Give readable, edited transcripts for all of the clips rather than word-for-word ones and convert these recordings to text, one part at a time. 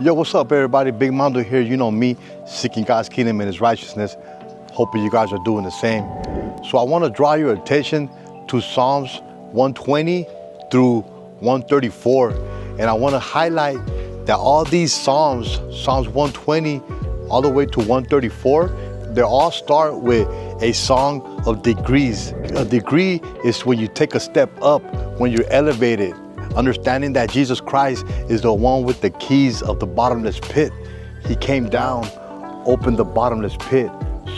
Yo, what's up, everybody? Big Mondo here. You know me, seeking God's kingdom and His righteousness. Hoping you guys are doing the same. So I want to draw your attention to Psalms 120 through 134. And I want to highlight that all these Psalms, Psalms 120 all the way to 134, they all start with a song of degrees. A degree is when you take a step up, when you're elevated. Understanding that Jesus Christ is the one with the keys of the bottomless pit. He came down, opened the bottomless pit.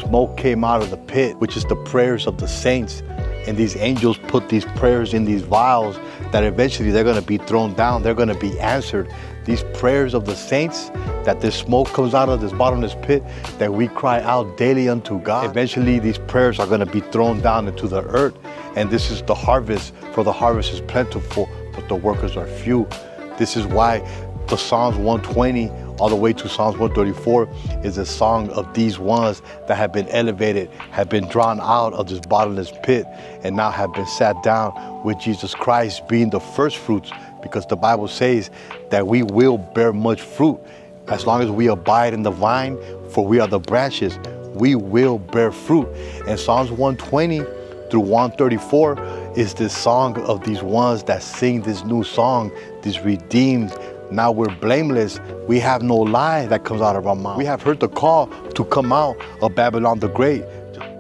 Smoke came out of the pit, which is the prayers of the saints. And these angels put these prayers in these vials that eventually they're going to be thrown down. They're going to be answered. These prayers of the saints, that this smoke comes out of this bottomless pit, that we cry out daily unto God. Eventually these prayers are going to be thrown down into the earth. And this is the harvest, for the harvest is plentiful, but the workers are few. This is why the Psalms 120 all the way to Psalms 134 is a song of these ones that have been elevated, have been drawn out of this bottomless pit, and now have been sat down with Jesus Christ being the first fruits, because the Bible says that we will bear much fruit as long as we abide in the vine, for we are the branches. We will bear fruit. And Psalms 120 through 134 is this song of these ones that sing this new song, these redeemed. Now we're blameless. We have no lie that comes out of our mouth. We have heard the call to come out of Babylon the Great.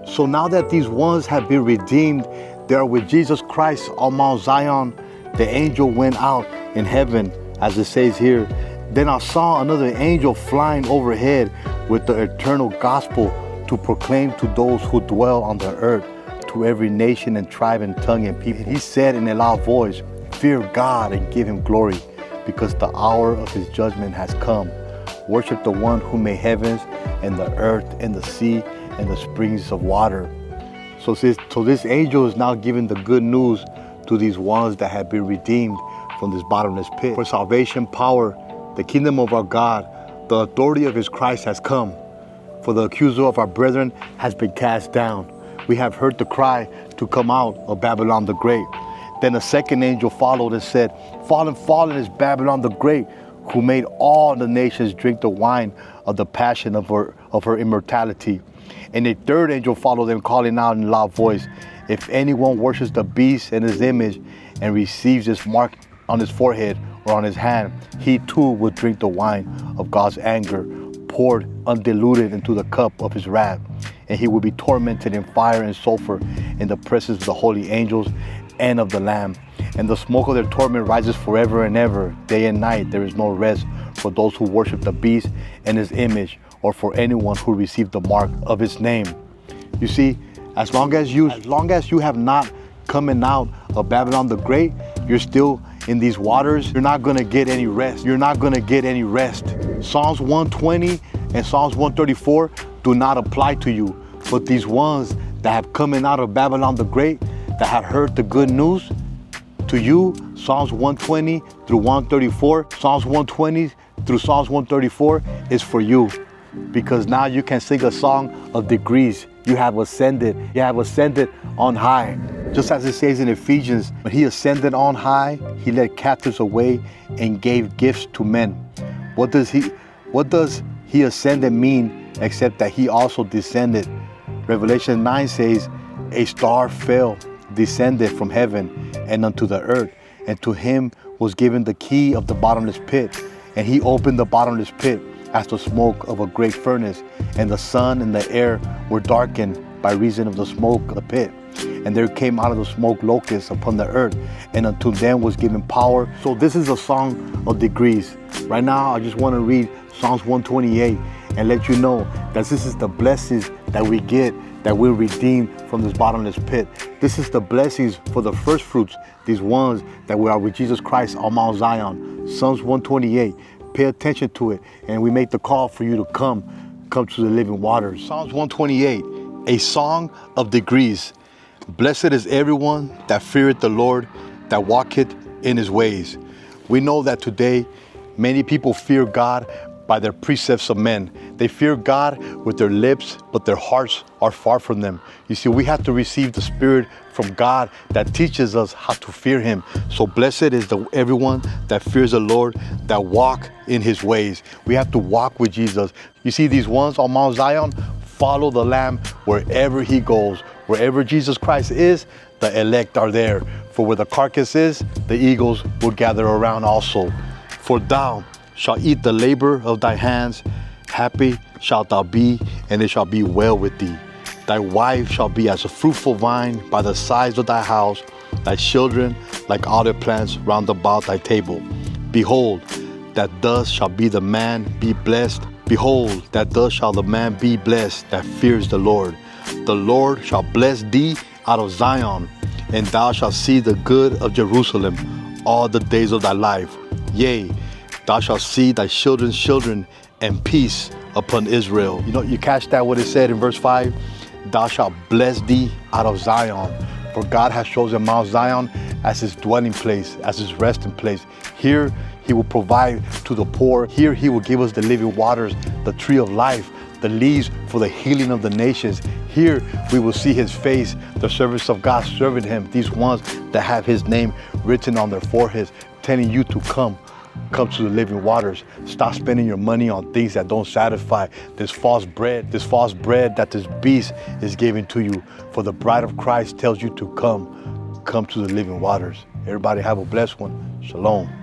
So now that these ones have been redeemed, they are with Jesus Christ on Mount Zion. The angel went out in heaven, as it says here. Then I saw another angel flying overhead with the eternal gospel to proclaim to those who dwell on the earth, to every nation and tribe and tongue and people. He said in a loud voice, "Fear God and give Him glory, because the hour of His judgment has come. Worship the one who made heavens and the earth and the sea and the springs of water." So this angel is now giving the good news to these ones that have been redeemed from this bottomless pit. For salvation, power, the kingdom of our God, the authority of His Christ has come. For the accuser of our brethren has been cast down. We have heard the cry to come out of Babylon the Great. Then a second angel followed and said, "Fallen, fallen is Babylon the Great, who made all the nations drink the wine of the passion of her immortality." And a third angel followed them, calling out in a loud voice, "If anyone worships the beast and his image and receives his mark on his forehead or on his hand, he too will drink the wine of God's anger, poured undiluted into the cup of His wrath. And he will be tormented in fire and sulfur in the presence of the holy angels and of the Lamb. And the smoke of their torment rises forever and ever. Day and night there is no rest for those who worship the beast and his image, or for anyone who received the mark of his name." You see, as long as you have not coming out of Babylon the Great, you're still in these waters. You're not going to get any rest. You're not going to get any rest. Psalms 120 and Psalms 134 do not apply to you. But these ones that have coming out of Babylon the Great, that have heard the good news, to you, Psalms 120 through 134, Psalms 120 through Psalms 134 is for you. Because now you can sing a song of degrees. You have ascended. You have ascended on high. Just as it says in Ephesians, when He ascended on high, He led captives away and gave gifts to men. What does He ascended mean except that He also descended? Revelation 9 says, "A star fell, descended from heaven and unto the earth, and to Him was given the key of the bottomless pit. And He opened the bottomless pit as the smoke of a great furnace, and the sun and the air were darkened by reason of the smoke of the pit. And there came out of the smoke locusts upon the earth, and unto them was given power." So this is a song of degrees. Right now, I just want to read Psalms 128 and let you know that this is the blessings that we get, that we're redeemed from this bottomless pit. This is the blessings for the first fruits, these ones that we are with Jesus Christ on Mount Zion. Psalms 128. Pay attention to it, and we make the call for you to come to the living waters. Psalms 128, a song of degrees. Blessed is everyone that feareth the Lord, that walketh in His ways. We know that today many people fear God, by their precepts of men. They fear God with their lips, but their hearts are far from them. You see, we have to receive the Spirit from God that teaches us how to fear Him. So blessed is everyone that fears the Lord, that walk in His ways. We have to walk with Jesus. You see, these ones on Mount Zion follow the Lamb wherever He goes. Wherever Jesus Christ is, the elect are there. For where the carcass is, the eagles will gather around also. For thou shalt eat the labor of thy hands. Happy shalt thou be, and it shall be well with thee. Thy wife shall be as a fruitful vine by the sides of thy house, thy children like olive plants round about thy table. Behold, that thus shall be the man be blessed. Behold, that thus shall the man be blessed that fears the Lord. The Lord shall bless thee out of Zion, and thou shalt see the good of Jerusalem all the days of thy life. Yea, thou shalt see thy children's children, and peace upon Israel. You know, you catch that what it said in verse 5? Thou shalt bless thee out of Zion. For God has chosen Mount Zion as His dwelling place, as His resting place. Here He will provide to the poor. Here He will give us the living waters, the tree of life, the leaves for the healing of the nations. Here we will see His face, the servants of God serving Him, these ones that have His name written on their foreheads, telling you to come to the living waters. Stop spending your money on things that don't satisfy. This false bread that this beast is giving to you. For the bride of Christ tells you to come to the living waters. Everybody have a blessed one. Shalom.